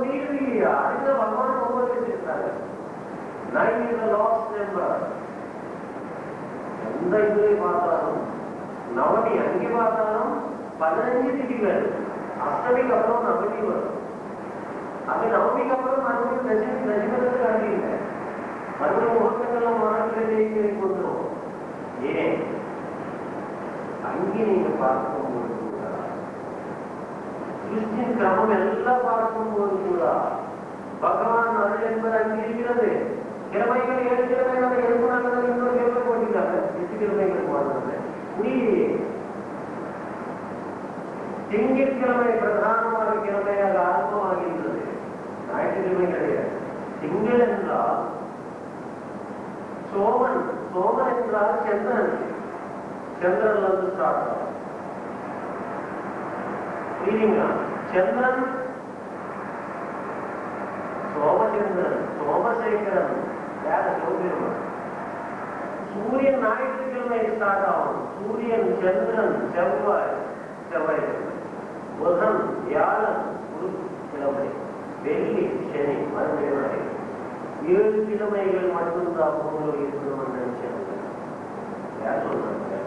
முடியவே இல்லையா? அடுத்த பகவான் ஒவ்வொரு வச்சிருக்காங்க. 9 is the lost number. எந்த இதுல பார்த்தாலும் நவமி அங்கே பார்த்தாலும் 15 திதிகள். அஷ்டமிக்கு அப்புறம் நவமி வரும். அது நவமிக்கு அப்புறம் மறுபடியும் தசமத்துக்கு அடிங்க. மறுபடியும் முகூர்த்தங்கள்லாம் மாநிலத்திலே கொண்டுரும். ஏன் அங்கே நீங்க பார்க்கும்போது கூட கிறிஸ்டின் கிரமம் எல்லாம் பார்க்கும்போது கூட பகவான் அருள் என்பது அங்கே இருக்கிறது. கிழமைகள் 7 கிழமைகள் எழுப்புனாங்க, இன்னொரு கிழமை போட்டிருக்காங்க. 8 கிழமைகள் போடுறது முடியலையே. திங்கட்கிழமை பிரதானமான கிழமையாக ஆரம்பமாகின்றது. ஞாயிற்றுக்கிழமை கிடையாது. திங்கள் என்றால் சோமன், சோமன் என்றால் சந்திரன். சந்திரன்ல இருந்து ஸ்டார்ட் ஆகும். புரியுதுங்களா? சந்திரன் சோமச்சந்திரன், சோமசேகரன், யார சோதரன். சூரியன் ஞாயிற்றுக்கிழமை ஸ்டார்ட் ஆகும். சூரியன், சந்திரன், செவ்வாய், செவ்வாய், புதன், வியாழன், கிழமை, வெள்ளி, சனி, மறுபடியும் 7 கிழமைகள் மட்டும்தான் உங்களுக்கு இருக்கணும்னு நினைச்சாங்க. யார் சொல்றாங்க?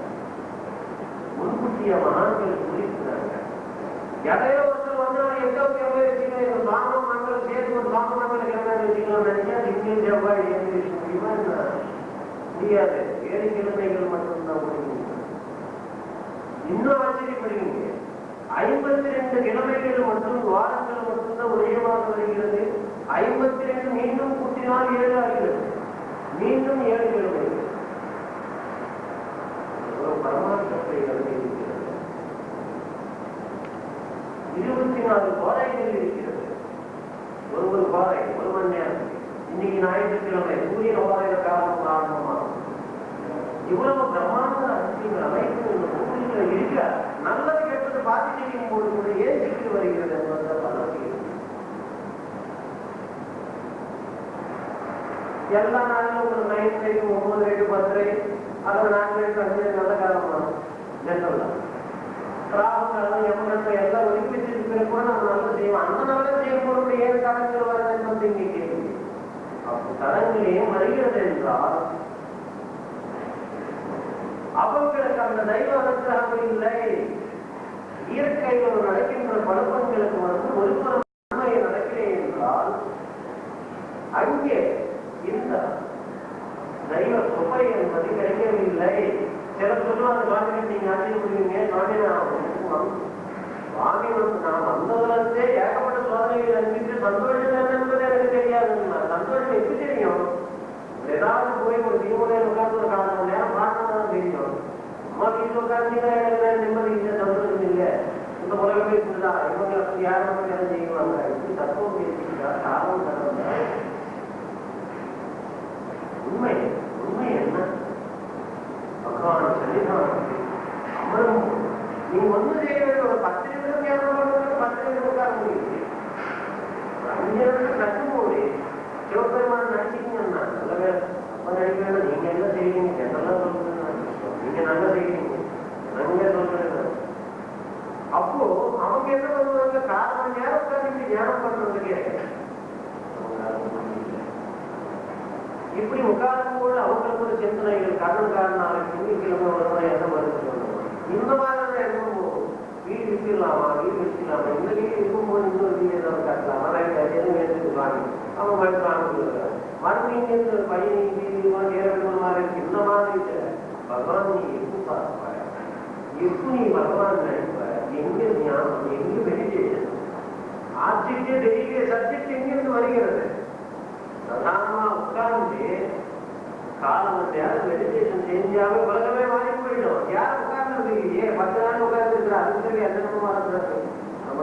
முன்கூட்டிய மகான்கள் குறிக்கிறாங்க. எதையோ ஒருத்தர் வந்து எங்கோ கிழமை வச்சுக்கணும், சாமம் மங்கள் சேர்த்து ஒரு சாம மங்கள் கிழமை வச்சுக்கணும்னு நினைச்சா திங்கள் செவ்வாய் முடியுமா? முடியாது. 7 கிழமைகள் மட்டும்தான் முடியும். இன்னும் ஆச்சரியப்படுவீங்க, 52 கிழமைகள் மற்றும் வாரங்கள் மட்டும்தான் ஒரேமாக வருகிறது. 52 மீண்டும் கூட்டினால் 7 ஆகிறது. மீண்டும் 7 கிழமைகள். பரமாற்றத்தை இருக்கிறது. 24 பாறைகள் இருக்கிறது. ஒரு பாறை 1 மணி நேரம். இன்னைக்கு ஞாயிற்றுக்கிழமை சூரியன் பாறையில காரணம் ஆரம்பமாகும். இவ்வளவு பிரம்மாண்ட அரசியல் அமைப்பு இந்த பூமியில இருக்க நல்லது கெட்டது பார்த்து செய்யும் போது கூட ஏன் சிக்கி வருகிறது என்பதை பலருக்கு எல்லா நாளிலும் ஒரு 9 வரைக்கும் 9 வரைக்கும் 10 அப்புறம் 4 வரைக்கும் 5 நல்ல காலம் வரும். ஜென்ரல் ராகுகாலம் யமகண்டம் எல்லாம் ஒதுக்கி வச்சிருக்கிற கூட நம்ம நல்லா செய்வோம். அந்த நல்ல செய்யும் பொருள் ஏன் தடங்கள் வருது என்பது இங்கே கேள்வி. அப்போ தடங்கள் ஏன் வருகிறது என்றால் அவர்களுக்கு அந்த தெய்வ அனுகிரகம் இல்லை. இயற்கையில் நடக்கின்ற பழக்கங்களுக்கு வந்து ஒரு புறம் நன்மையை நடக்கிறேன் என்றால் அங்கே இந்த தெய்வ சுவை என்பது கிடைக்கவில்லை. சிலர் சொல்லுவாங்க, சுவாமி நீங்க ஆச்சரியப்படுவீங்க, சுவாமி சுவாமி நான் வந்ததுலேருந்தே ஏகப்பட்ட சோதனைகள் அனுப்பிட்டு சந்தோஷம் என்பது எனக்கு தெரியாதுன்னா சந்தோஷம் எப்படி தெரியும்? ஏதாவது போய் ஒரு தீமுறையில் உட்கார்ந்து ஒரு 4 மணி நேரம் பார்க்கணும் தெரியும். அம்மா வீட்டில் உட்கார்ந்து நிம்மதி இல்லை, சந்தோஷம் இல்லை. இந்த உலகமே இப்படிதான். இவங்க அப்படி யாரும் என்ன செய்வாங்க? இப்படி தத்துவம் பேசிக்கிட்டா காலம் தரங்க. உண்மை உண்மை என்ன? பகவான் சன்னிதானத்தில் அமரும் நீங்க ஒண்ணு செய்ய வேண்டும். ஒரு 10 நிமிடம் தியானம் பண்ணுறது 10 நிமிடம் உட்கார முடியுது. ஒரு 5 நிமிடம் கட்டும்போது சிவபெருமான் நடிச்சிங்கன்னா நல்ல வேலை. அப்ப நடிக்க வேண்டாம். நீங்க என்ன செய்வீங்க? என்னெல்லாம் சொல்றீங்க? நீங்க நல்லா செய்வீங்க, நாங்க சொல்றேன். அப்போ அவங்க என்ன பண்ணுவாங்க? 4 மணி நேரம் உட்காந்து தியானம் பண்றதுக்கே இப்படி உட்காரும் போது அவங்களுக்கு ஒரு சிந்தனைகள் கடன்காரனால திங்கட்கிழமை வருவதை என்ன மறுத்து இந்த மாதிரி எண்ணம் போகும். வீடு விற்கலாமா, வீடு வச்சுக்கலாமா, இந்த வீடு இருக்கும்போது இன்னொரு வீடு ஏதாவது கட்டலாமா, எதுவும் எடுத்துக்கலாம். அவங்க மட்டும் வாங்கிக்கிறாங்க. மறுபடியும் ஒரு பையன் வீடு ஏறணுமா இருக்கு. இந்த மாதிரி பகவான் நீ எப்போ பார்ப்பாய், எப்போ நீ பகவான் நினைப்ப, எங்க ஞானம், எங்க மெடிடேஷன் ஆப்ஜெக்டே தெரியல. சப்ஜெக்ட் எங்கிருந்து வருகிறது? பிரதானமா உட்கார்ந்து காலம் மெடிடேஷன் செஞ்சாவே உலகமே மாறி போயிடும். யாரும் உட்கார்ந்து இல்லையே, 10 நாள் உட்கார்ந்து இருக்கிற அதுக்கு எந்த மாதிரி நம்ம